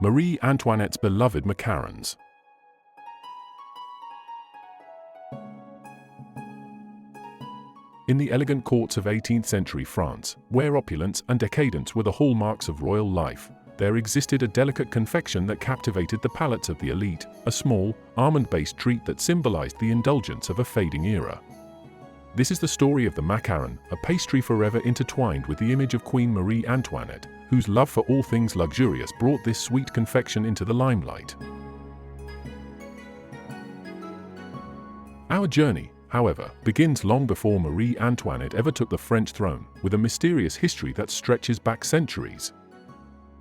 Marie Antoinette's beloved macarons. In the elegant courts of 18th century France, where opulence and decadence were the hallmarks of royal life, there existed a delicate confection that captivated the palates of the elite, a small, almond-based treat that symbolized the indulgence of a fading era. This is the story of the macaron, a pastry forever intertwined with the image of Queen Marie Antoinette, whose love for all things luxurious brought this sweet confection into the limelight. Our journey, however, begins long before Marie Antoinette ever took the French throne, with a mysterious history that stretches back centuries.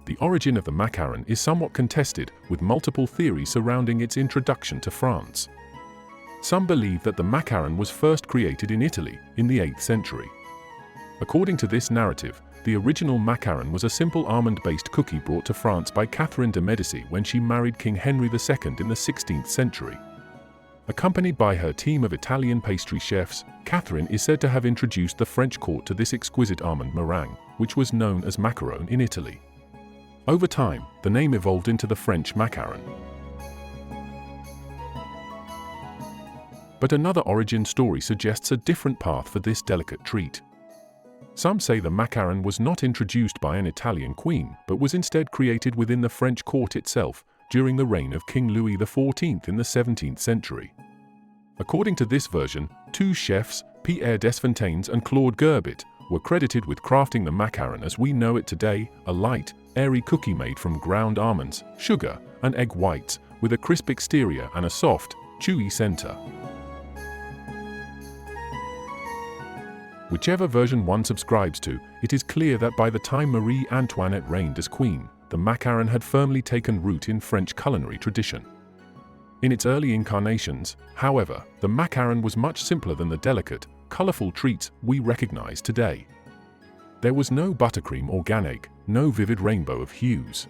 The origin of the macaron is somewhat contested, with multiple theories surrounding its introduction to France. Some believe that the macaron was first created in Italy, in the 8th century. According to this narrative, the original macaron was a simple almond-based cookie brought to France by Catherine de' Medici when she married King Henry II in the 16th century. Accompanied by her team of Italian pastry chefs, Catherine is said to have introduced the French court to this exquisite almond meringue, which was known as macaron in Italy. Over time, the name evolved into the French macaron. But another origin story suggests a different path for this delicate treat. Some say the macaron was not introduced by an Italian queen, but was instead created within the French court itself, during the reign of King Louis XIV in the 17th century. According to this version, two chefs, Pierre Desfontaines and Claude Gerbet, were credited with crafting the macaron as we know it today, a light, airy cookie made from ground almonds, sugar, and egg whites, with a crisp exterior and a soft, chewy center. Whichever version one subscribes to, it is clear that by the time Marie Antoinette reigned as queen, the macaron had firmly taken root in French culinary tradition. In its early incarnations, however, the macaron was much simpler than the delicate, colorful treats we recognize today. There was no buttercream or ganache, no vivid rainbow of hues.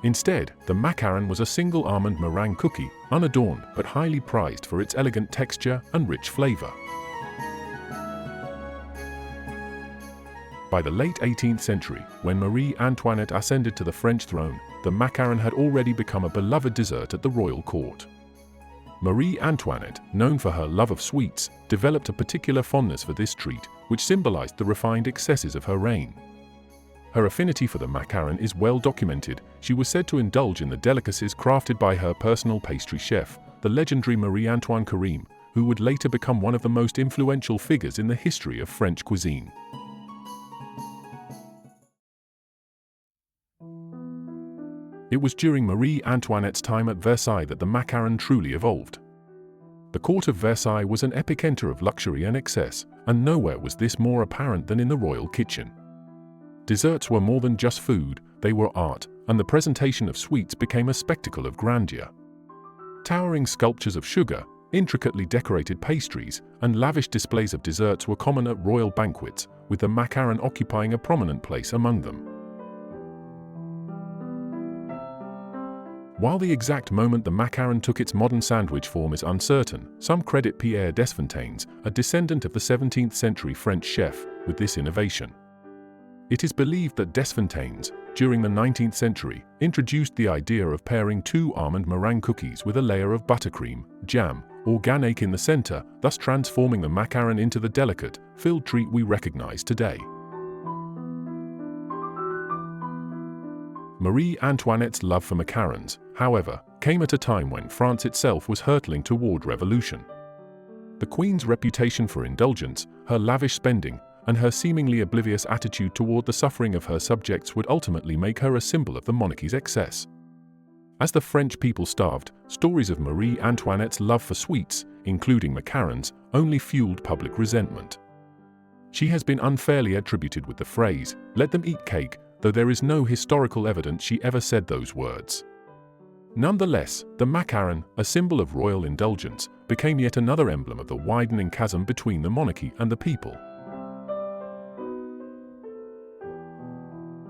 Instead, the macaron was a single almond meringue cookie, unadorned but highly prized for its elegant texture and rich flavor. By the late 18th century, when Marie Antoinette ascended to the French throne, the macaron had already become a beloved dessert at the royal court. Marie Antoinette, known for her love of sweets, developed a particular fondness for this treat, which symbolized the refined excesses of her reign. Her affinity for the macaron is well documented. She was said to indulge in the delicacies crafted by her personal pastry chef, the legendary Marie-Antoine Carême, who would later become one of the most influential figures in the history of French cuisine. It was during Marie Antoinette's time at Versailles that the macaron truly evolved. The court of Versailles was an epicenter of luxury and excess, and nowhere was this more apparent than in the royal kitchen. Desserts were more than just food, they were art, and the presentation of sweets became a spectacle of grandeur. Towering sculptures of sugar, intricately decorated pastries, and lavish displays of desserts were common at royal banquets, with the macaron occupying a prominent place among them. While the exact moment the macaron took its modern sandwich form is uncertain, some credit Pierre Desfontaines, a descendant of the 17th century French chef, with this innovation. It is believed that Desfontaines, during the 19th century, introduced the idea of pairing two almond meringue cookies with a layer of buttercream, jam, or ganache in the center, thus transforming the macaron into the delicate, filled treat we recognize today. Marie Antoinette's love for macarons, however, came at a time when France itself was hurtling toward revolution. The Queen's reputation for indulgence, her lavish spending, and her seemingly oblivious attitude toward the suffering of her subjects would ultimately make her a symbol of the monarchy's excess. As the French people starved, stories of Marie Antoinette's love for sweets, including macarons, only fueled public resentment. She has been unfairly attributed with the phrase, "let them eat cake," though there is no historical evidence she ever said those words. Nonetheless, the macaron, a symbol of royal indulgence, became yet another emblem of the widening chasm between the monarchy and the people.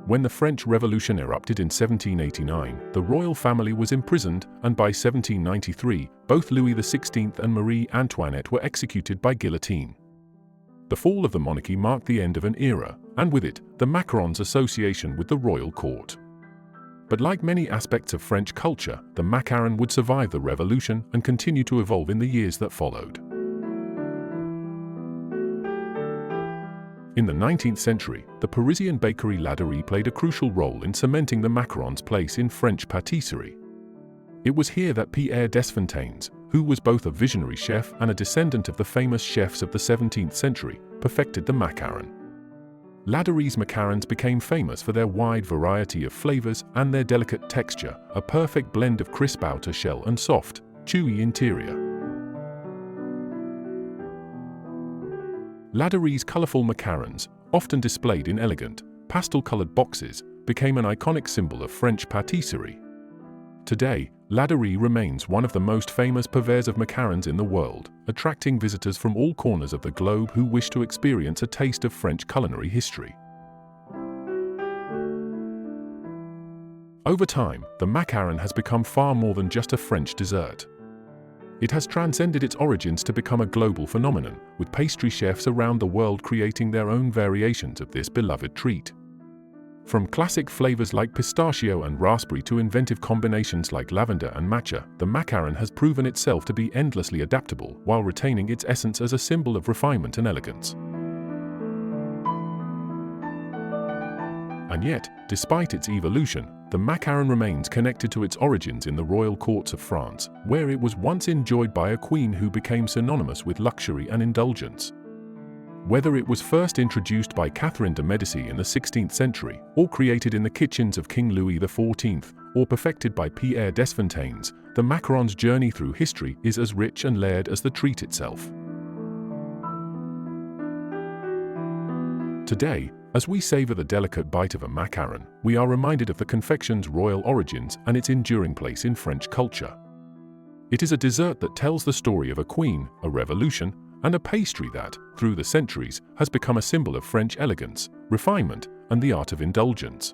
When the French Revolution erupted in 1789, the royal family was imprisoned, and by 1793, both Louis XVI and Marie Antoinette were executed by guillotine. The fall of the monarchy marked the end of an era, and with it, the macarons' association with the royal court. But like many aspects of French culture, the macaron would survive the Revolution and continue to evolve in the years that followed. In the 19th century, the Parisian bakery Ladurée played a crucial role in cementing the macaron's place in French patisserie. It was here that Pierre Desfontaines, who was both a visionary chef and a descendant of the famous chefs of the 17th century, perfected the macaron. Ladurée's macarons became famous for their wide variety of flavors and their delicate texture, a perfect blend of crisp outer shell and soft, chewy interior. Ladurée's colorful macarons, often displayed in elegant, pastel-colored boxes, became an iconic symbol of French patisserie. Today, Ladurée remains one of the most famous purveyors of macarons in the world, attracting visitors from all corners of the globe who wish to experience a taste of French culinary history. Over time, the macaron has become far more than just a French dessert. It has transcended its origins to become a global phenomenon, with pastry chefs around the world creating their own variations of this beloved treat. From classic flavors like pistachio and raspberry to inventive combinations like lavender and matcha, the macaron has proven itself to be endlessly adaptable while retaining its essence as a symbol of refinement and elegance. And yet, despite its evolution, the macaron remains connected to its origins in the royal courts of France, where it was once enjoyed by a queen who became synonymous with luxury and indulgence. Whether it was first introduced by Catherine de' Medici in the 16th century, or created in the kitchens of King Louis XIV, or perfected by Pierre Desfontaines, the macaron's journey through history is as rich and layered as the treat itself. Today, as we savor the delicate bite of a macaron, we are reminded of the confection's royal origins and its enduring place in French culture. It is a dessert that tells the story of a queen, a revolution, and a pastry that, through the centuries, has become a symbol of French elegance, refinement, and the art of indulgence.